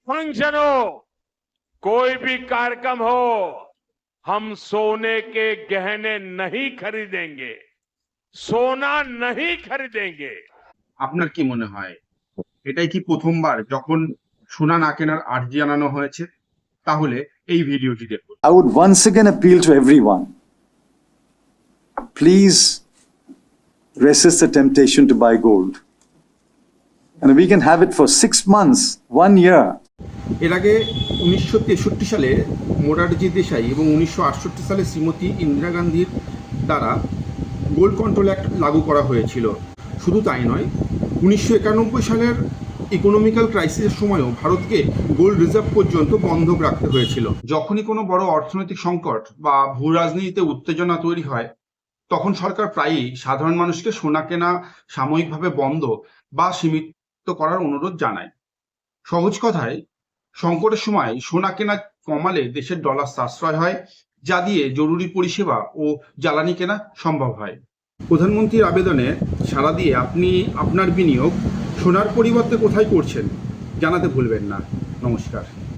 Function हो, कोई भी कार्यक्रम हो, हम सोने के गहने नहीं खरीदेंगे, सोना नहीं खरीदेंगे। আপনার কি মনে হয় এটাই কি প্রথমবার যখন সোনা না কেনার আর্জি জানানো হয়েছে? তাহলে এই ভিডিওটি দেখুন। I would once again appeal to everyone, please resist the temptation to buy gold. And we can have it for 6 months, 1 year. এর আগে 1963 সালে মোরারজি দেশাই এবং 1968 সালে শ্রীমতী ইন্দিরা গান্ধীর দ্বারা গোল্ড কন্ট্রোল অ্যাক্ট লাগু করা হয়েছিল। শুধু তাই নয়, 1991 সালের ইকোনমিক্যাল ক্রাইসিসের সময়ও ভারতকে গোল্ড রিজার্ভ পর্যন্ত বন্ধক রাখতে হয়েছিল। যখনই কোনো বড় অর্থনৈতিক সংকট বা ভূ রাজনীতিতে উত্তেজনা তৈরি হয়, তখন সরকার প্রায়ই সাধারণ মানুষকে সোনা কেনা সাময়িকভাবে বন্ধ বা সীমিত করার অনুরোধ জানায়। সহজ কথায়, সংকটের সময় সোনা কেনা কমালে দেশের ডলার সাশ্রয় হয়, যা দিয়ে জরুরি পরিষেবা ও জ্বালানি কেনা সম্ভব হয়। প্রধানমন্ত্রীর আবেদনে সাড়া দিয়ে আপনি আপনার বিনিয়োগ সোনার পরিবর্তে কোথায় করছেন জানাতে ভুলবেন না। নমস্কার।